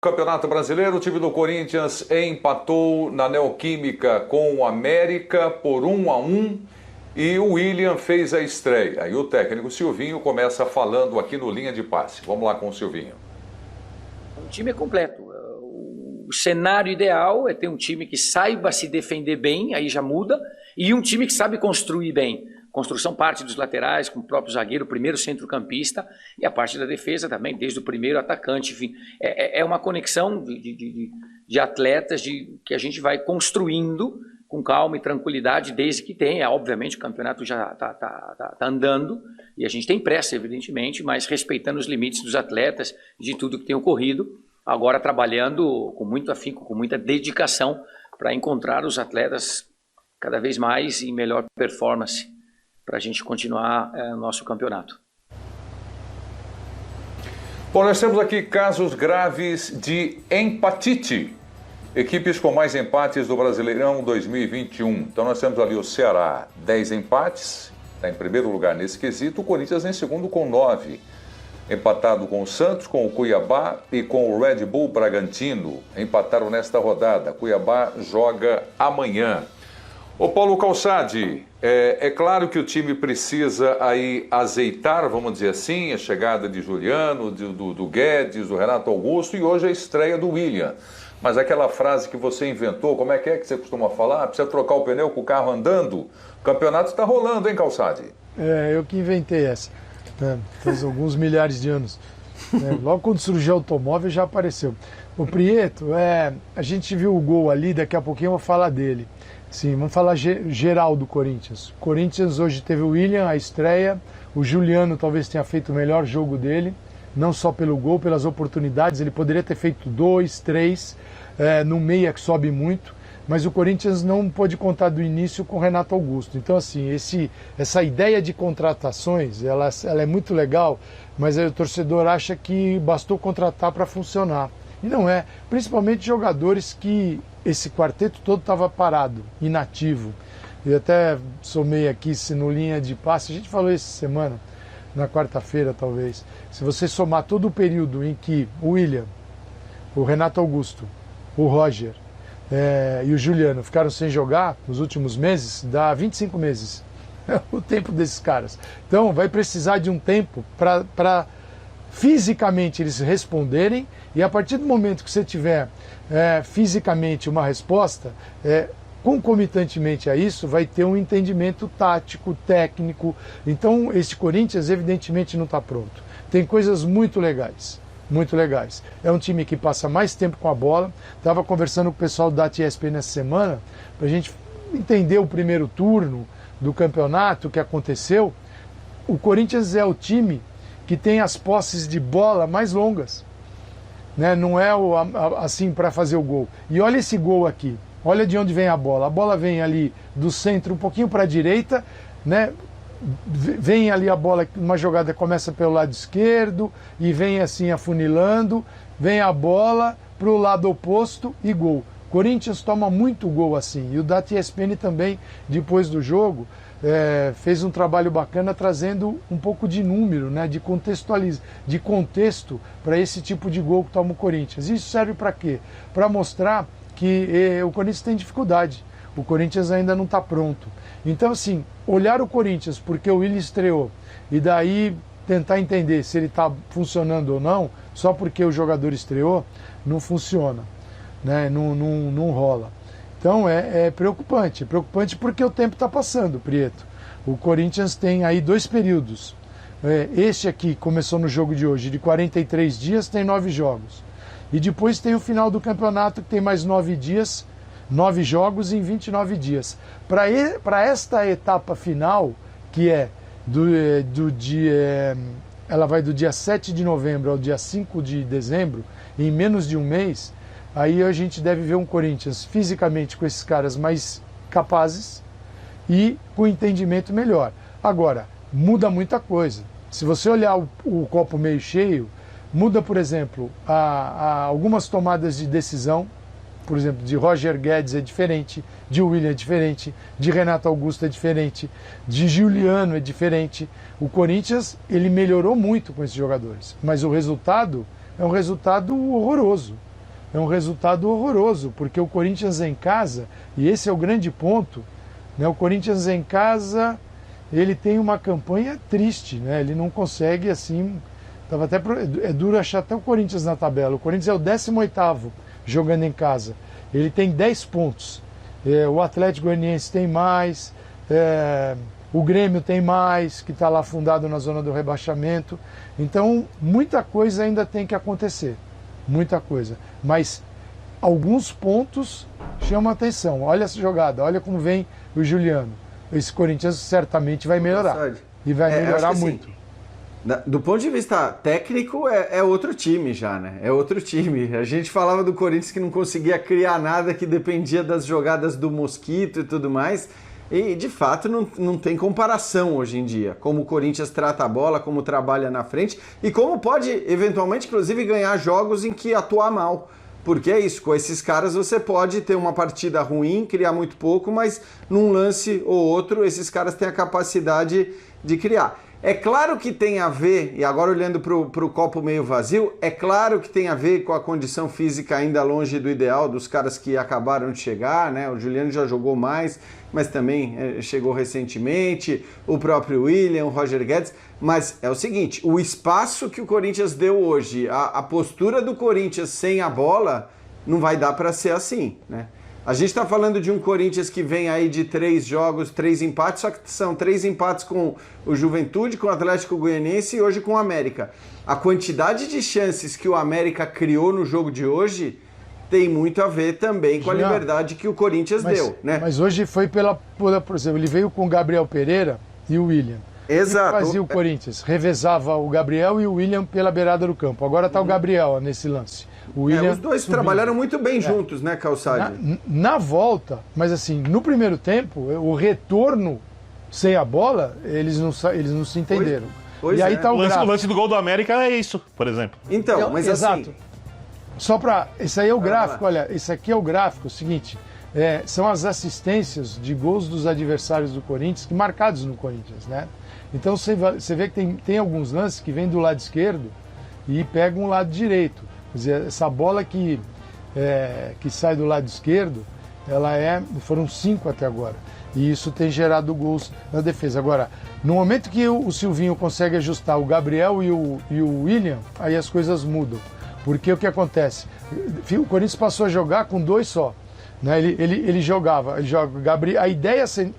Campeonato Brasileiro, o time do Corinthians empatou na Neoquímica com o América por 1-1 e o William fez a estreia. E o técnico Silvinho começa falando aqui no Linha de Passe. Vamos lá com o Silvinho. O time é completo. O cenário ideal é ter um time que saiba se defender bem, aí já muda, e um time que sabe construir bem. Construção parte dos laterais, com o próprio zagueiro, o primeiro centrocampista, e a parte da defesa também, desde o primeiro atacante. Enfim, é uma conexão de atletas que a gente vai construindo com calma e tranquilidade, desde que tenha. Obviamente, o campeonato já está andando, e a gente tem pressa, evidentemente, mas respeitando os limites dos atletas, de tudo que tem ocorrido, agora trabalhando com muito afinco, com muita dedicação, para encontrar os atletas cada vez mais em melhor performance, para a gente continuar nosso campeonato. Bom, nós temos aqui casos graves de empatite. Equipes com mais empates do Brasileirão 2021. Então nós temos ali o Ceará, 10 empates, está em primeiro lugar nesse quesito. O Corinthians em segundo com 9. Empatado com o Santos, com o Cuiabá e com o Red Bull Bragantino. Empataram nesta rodada. Cuiabá joga amanhã. Ô Paulo Calçade, é claro que o time precisa aí azeitar, vamos dizer assim, a chegada de Juliano, do Guedes, do Renato Augusto e hoje a estreia do William. Mas aquela frase que você inventou, como é que você costuma falar? Precisa trocar o pneu com o carro andando? O campeonato está rolando, hein, Calçade? Eu que inventei essa, faz alguns milhares de anos. Logo quando surgiu o automóvel já apareceu. O Prieto, a gente viu o gol ali, daqui a pouquinho eu vou falar dele. Sim, vamos falar geral do Corinthians. O Corinthians hoje teve o William, a estreia. O Juliano talvez tenha feito o melhor jogo dele, não só pelo gol, pelas oportunidades. Ele poderia ter feito 2, 3, no meia que sobe muito. Mas o Corinthians não pôde contar do início com o Renato Augusto. Então, assim, essa ideia de contratações, ela é muito legal, mas aí o torcedor acha que bastou contratar para funcionar. E não é. Principalmente jogadores que esse quarteto todo estava parado, inativo. Eu até somei aqui no Linha de Passe, a gente falou essa semana, na quarta-feira talvez. Se você somar todo o período em que o William, o Renato Augusto, o Roger e o Juliano ficaram sem jogar nos últimos meses, dá 25 meses. O tempo desses caras. Então vai precisar de um tempo para fisicamente eles responderem, e a partir do momento que você tiver fisicamente uma resposta, concomitantemente a isso vai ter um entendimento tático, técnico. Então esse Corinthians evidentemente não está pronto. Tem coisas muito legais, muito legais. É um time que passa mais tempo com a bola. Estava conversando com o pessoal da ESPN nessa semana para a gente entender o primeiro turno do campeonato, o que aconteceu. O Corinthians é o time que tem as posses de bola mais longas, né? Não é assim para fazer o gol. E olha esse gol aqui, olha de onde vem a bola vem ali do centro um pouquinho para a direita, né? Vem ali a bola, uma jogada começa pelo lado esquerdo e vem assim afunilando, vem a bola para o lado oposto e gol. Corinthians toma muito gol assim, e o da ESPN também, depois do jogo, fez um trabalho bacana trazendo um pouco de número, né, de contexto para esse tipo de gol que toma o Corinthians. Isso serve para quê? Para mostrar que o Corinthians tem dificuldade, o Corinthians ainda não está pronto. Então, assim, olhar o Corinthians porque o Willian estreou e daí tentar entender se ele está funcionando ou não, só porque o jogador estreou, não funciona, né? Não rola. Então é preocupante porque o tempo está passando, Prieto. O Corinthians tem aí 2 períodos. Este aqui começou no jogo de hoje, de 43 dias, tem 9 jogos. E depois tem o final do campeonato, que tem mais 9 dias, 9 jogos em 29 dias. Para esta etapa final, que ela vai do dia 7 de novembro ao dia 5 de dezembro, em menos de um mês, aí a gente deve ver um Corinthians fisicamente com esses caras mais capazes e com entendimento melhor. Agora, muda muita coisa. Se você olhar o copo meio cheio, muda, por exemplo, algumas tomadas de decisão. Por exemplo, de Roger Guedes é diferente, de William é diferente, de Renato Augusto é diferente, de Juliano é diferente. O Corinthians, ele melhorou muito com esses jogadores, mas o resultado é um resultado horroroso. é um resultado horroroso, porque o Corinthians em casa, e esse é o grande ponto, né? O Corinthians em casa, ele tem uma campanha triste, né? Ele não consegue, assim, é duro achar até o Corinthians na tabela. O Corinthians é o 18º jogando em casa, ele tem 10 pontos, o Atlético Goianiense tem mais, o Grêmio tem mais, que está lá fundado na zona do rebaixamento. Então, muita coisa ainda tem que acontecer, muita coisa. Mas alguns pontos chamam a atenção. Olha essa jogada, olha como vem o Juliano. Esse Corinthians certamente vai melhorar. E vai melhorar muito. Assim, do ponto de vista técnico, é outro time já, né? É outro time. A gente falava do Corinthians que não conseguia criar nada, que dependia das jogadas do Mosquito e tudo mais. E, de fato, não tem comparação hoje em dia. Como o Corinthians trata a bola, como trabalha na frente e como pode, eventualmente, inclusive, ganhar jogos em que atua mal. Porque é isso, com esses caras você pode ter uma partida ruim, criar muito pouco, mas num lance ou outro, esses caras têm a capacidade de criar. É claro que tem a ver, e agora olhando para o copo meio vazio, é claro que tem a ver com a condição física ainda longe do ideal dos caras que acabaram de chegar, né? O Juliano já jogou mais, mas também chegou recentemente, o próprio William, o Roger Guedes, mas é o seguinte, o espaço que o Corinthians deu hoje, a postura do Corinthians sem a bola, não vai dar para ser assim, né? A gente está falando de um Corinthians que vem aí de 3 jogos, 3 empates, só que são 3 empates com o Juventude, com o Atlético Goianiense e hoje com o América. A quantidade de chances que o América criou no jogo de hoje tem muito a ver também com a liberdade que o Corinthians deu, né? Mas hoje foi por exemplo, ele veio com o Gabriel Pereira e o William. Exato. O que fazia o Corinthians? Revezava o Gabriel e o William pela beirada do campo. Agora está o Gabriel nesse lance. Os dois trabalharam muito bem juntos, né, Calçade? Na volta, mas assim, no primeiro tempo, o retorno sem a bola, eles não se entenderam. Pois e aí tá o lance do gol do América é isso, por exemplo. Então, mas exato. Assim... Só para... Esse aí é o gráfico, olha, esse aqui é o gráfico, o seguinte, são as assistências de gols dos adversários do Corinthians, marcados no Corinthians, né? Então você vê que tem alguns lances que vêm do lado esquerdo e pegam o lado direito. Quer dizer, essa bola que sai do lado esquerdo, foram 5 até agora. E isso tem gerado gols na defesa. Agora, no momento que o Silvinho consegue ajustar o Gabriel e o William, aí as coisas mudam. Porque o que acontece? O Corinthians passou a jogar com 2 só. Né? Ele joga Gabriel.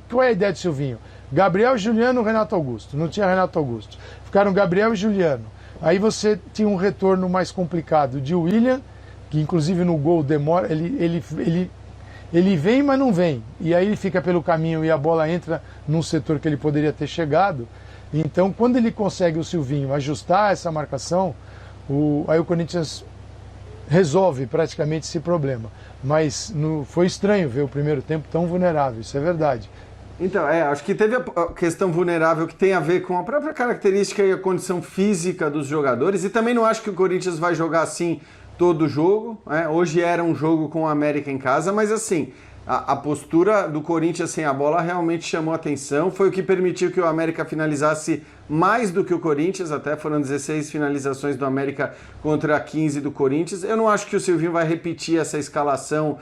Qual é a ideia do Silvinho? Gabriel, Juliano, Renato Augusto. Não tinha Renato Augusto. Ficaram Gabriel e Juliano. Aí você tinha um retorno mais complicado de William, que inclusive no gol demora, ele vem, mas não vem. E aí ele fica pelo caminho e a bola entra num setor que ele poderia ter chegado. Então, quando ele consegue o Silvinho ajustar essa marcação, aí o Corinthians resolve praticamente esse problema. Mas foi estranho ver o primeiro tempo tão vulnerável, isso é verdade. Então, acho que teve a questão vulnerável que tem a ver com a própria característica e a condição física dos jogadores, e também não acho que o Corinthians vai jogar assim todo o jogo, né? Hoje era um jogo com o América em casa, mas assim, a postura do Corinthians sem a bola realmente chamou atenção, foi o que permitiu que o América finalizasse mais do que o Corinthians, até foram 16 finalizações do América contra 15 do Corinthians. Eu não acho que o Silvinho vai repetir essa escalação,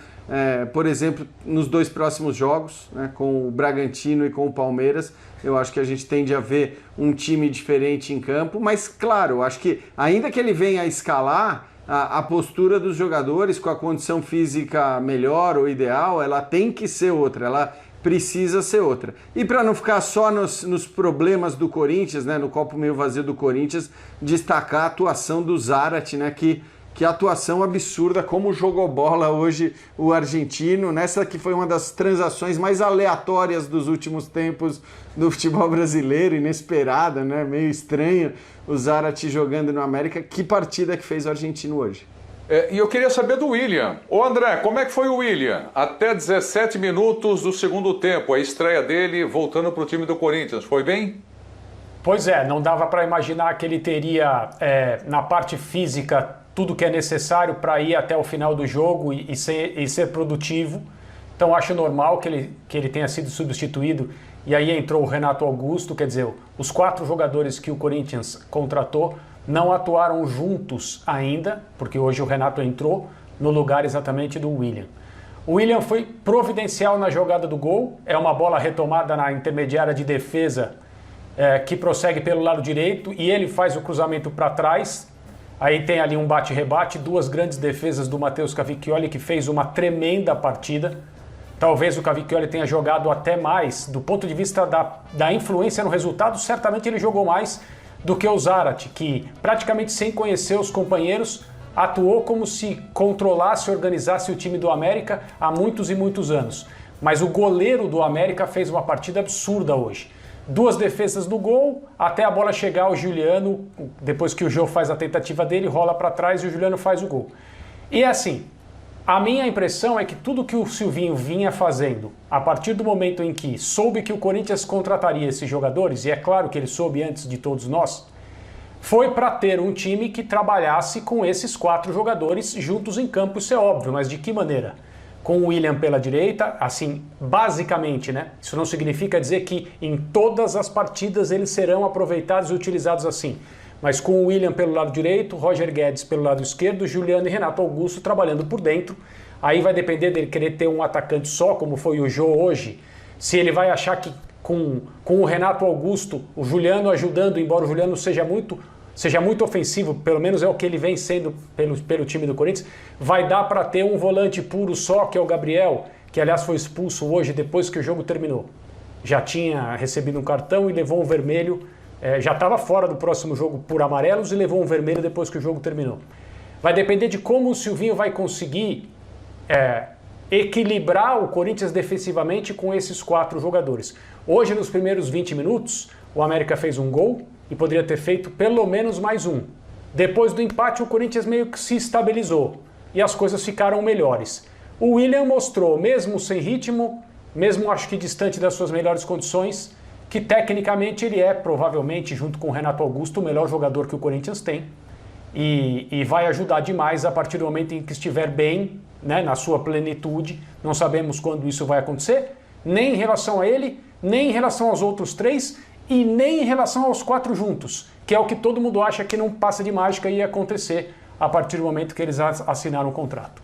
por exemplo, nos 2 próximos jogos, né, com o Bragantino e com o Palmeiras. Eu acho que a gente tende a ver um time diferente em campo, mas claro, acho que ainda que ele venha a escalar, a postura dos jogadores com a condição física melhor ou ideal, ela tem que ser outra, ela precisa ser outra. E para não ficar só nos problemas do Corinthians, né, no copo meio vazio do Corinthians, destacar a atuação do Zarate, né, que atuação absurda, como jogou bola hoje o argentino, nessa que foi uma das transações mais aleatórias dos últimos tempos do futebol brasileiro, inesperada, né, meio estranho, o Zarate jogando no América. Que partida que fez o argentino hoje. E eu queria saber do William. Ô André, como é que foi o William? Até 17 minutos do segundo tempo, a estreia dele voltando para o time do Corinthians, foi bem? Pois é, não dava para imaginar que ele teria, na parte física, tudo que é necessário para ir até o final do jogo e ser produtivo. Então acho normal que ele tenha sido substituído. E aí entrou o Renato Augusto, quer dizer, os 4 jogadores que o Corinthians contratou não atuaram juntos ainda, porque hoje o Renato entrou, no lugar exatamente do William. O William foi providencial na jogada do gol, é uma bola retomada na intermediária de defesa que prossegue pelo lado direito e ele faz o cruzamento para trás. Aí tem ali um bate-rebate, 2 grandes defesas do Matheus Cavicchioli, que fez uma tremenda partida. Talvez o Cavicchioli tenha jogado até mais, do ponto de vista da influência no resultado, certamente ele jogou mais do que o Zarate, que praticamente sem conhecer os companheiros, atuou como se controlasse e organizasse o time do América há muitos e muitos anos. Mas o goleiro do América fez uma partida absurda hoje. 2 defesas no gol, até a bola chegar ao Juliano, depois que o Jô faz a tentativa dele, rola para trás e o Juliano faz o gol. E assim, a minha impressão é que tudo que o Silvinho vinha fazendo, a partir do momento em que soube que o Corinthians contrataria esses jogadores, e é claro que ele soube antes de todos nós, foi para ter um time que trabalhasse com esses 4 jogadores juntos em campo, isso é óbvio, mas de que maneira? Com o William pela direita, assim, basicamente, né? Isso não significa dizer que em todas as partidas eles serão aproveitados e utilizados assim. Mas com o William pelo lado direito, Roger Guedes pelo lado esquerdo, Juliano e Renato Augusto trabalhando por dentro. Aí vai depender dele querer ter um atacante só, como foi o Jô hoje. Se ele vai achar que com o Renato Augusto, o Juliano ajudando, embora o Juliano seja muito ofensivo, pelo menos é o que ele vem sendo pelo time do Corinthians, vai dar para ter um volante puro só, que é o Gabriel, que aliás foi expulso hoje depois que o jogo terminou. Já tinha recebido um cartão e levou um vermelho, já estava fora do próximo jogo por amarelos e levou um vermelho depois que o jogo terminou. Vai depender de como o Silvinho vai conseguir equilibrar o Corinthians defensivamente com esses 4 jogadores. Hoje, nos primeiros 20 minutos, o América fez um gol e poderia ter feito pelo menos mais um. Depois do empate, o Corinthians meio que se estabilizou e as coisas ficaram melhores. O William mostrou, mesmo sem ritmo, mesmo acho que distante das suas melhores condições, que tecnicamente ele é, provavelmente, junto com o Renato Augusto, o melhor jogador que o Corinthians tem e vai ajudar demais a partir do momento em que estiver bem, né, na sua plenitude. Não sabemos quando isso vai acontecer, nem em relação a ele, nem em relação aos outros 3 e nem em relação aos 4 juntos, que é o que todo mundo acha que não passa de mágica e ia acontecer a partir do momento que eles assinaram o contrato.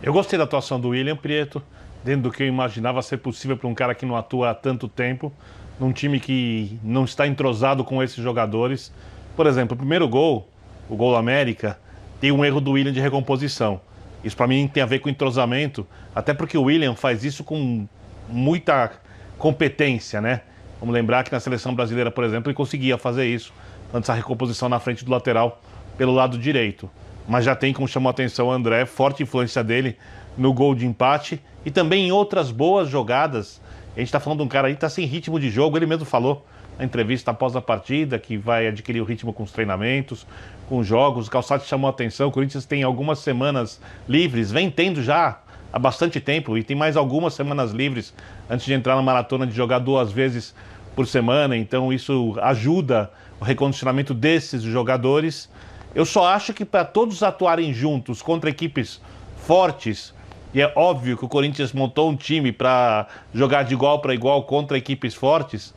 Eu gostei da atuação do William Prieto, dentro do que eu imaginava ser possível para um cara que não atua há tanto tempo, num time que não está entrosado com esses jogadores. Por exemplo, o primeiro gol, o gol do América, tem um erro do William de recomposição. Isso para mim tem a ver com entrosamento, até porque o William faz isso com muita competência, né? Vamos lembrar que na seleção brasileira, por exemplo, ele conseguia fazer isso, antes a recomposição na frente do lateral pelo lado direito. Mas já tem, como chamou a atenção o André, forte influência dele no gol de empate e também em outras boas jogadas. A gente está falando de um cara aí que está sem ritmo de jogo, ele mesmo falou na entrevista após a partida que vai adquirir o ritmo com os treinamentos, com os jogos. O Calçade chamou a atenção, o Corinthians tem algumas semanas livres, vem tendo já há bastante tempo e tem mais algumas semanas livres antes de entrar na maratona de jogar 2 vezes por semana, então isso ajuda o recondicionamento desses jogadores. Eu só acho que para todos atuarem juntos contra equipes fortes, e é óbvio que o Corinthians montou um time para jogar de igual para igual contra equipes fortes,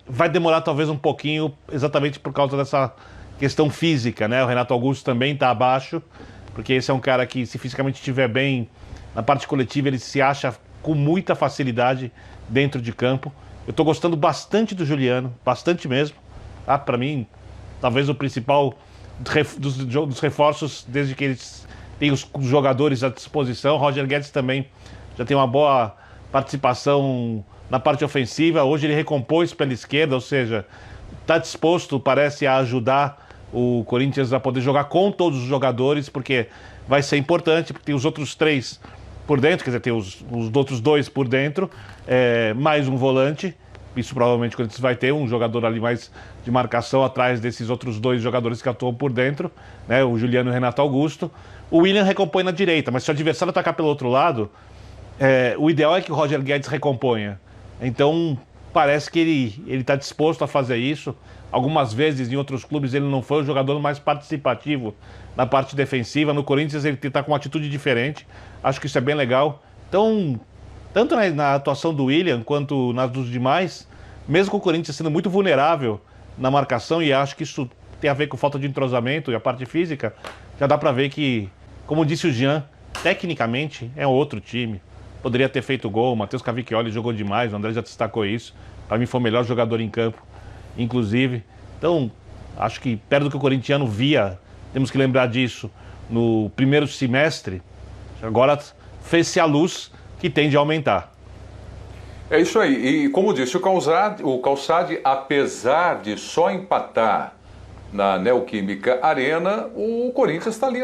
vai demorar talvez um pouquinho, exatamente por causa dessa questão física, né? O Renato Augusto também está abaixo, porque esse é um cara que, se fisicamente estiver bem, na parte coletiva ele se acha com muita facilidade dentro de campo. Eu estou gostando bastante do Juliano, bastante mesmo. Para mim, talvez o principal dos reforços, desde que eles têm os jogadores à disposição. Roger Guedes também já tem uma boa participação na parte ofensiva. Hoje ele recompôs pela esquerda, ou seja, está disposto, parece, a ajudar o Corinthians a poder jogar com todos os jogadores, porque vai ser importante, porque tem os outros 3 por dentro, quer dizer, tem os outros 2 por dentro, mais um volante. Isso provavelmente o Corinthians vai ter um jogador ali mais de marcação atrás desses outros 2 jogadores que atuam por dentro, né, o Juliano e o Renato Augusto. O William recompõe na direita, mas se o adversário atacar pelo outro lado, o ideal é que o Roger Guedes recomponha. Então parece que ele está disposto a fazer isso. Algumas vezes em outros clubes ele não foi o jogador mais participativo na parte defensiva. No Corinthians ele está com uma atitude diferente. Acho que isso é bem legal. Então, tanto na atuação do William quanto nas dos demais, mesmo com o Corinthians sendo muito vulnerável na marcação, e acho que isso tem a ver com falta de entrosamento e a parte física, já dá para ver que Como disse o Jean, tecnicamente é outro time. Poderia ter feito gol, o Matheus Cavicchioli jogou demais, o André já destacou isso. Para mim foi o melhor jogador em campo, inclusive. Então, acho que perto do que o corintiano via, temos que lembrar disso, no primeiro semestre, agora fez-se a luz que tende a aumentar. É isso aí. E como disse o Calçade, apesar de só empatar na Neoquímica Arena, o Corinthians está ali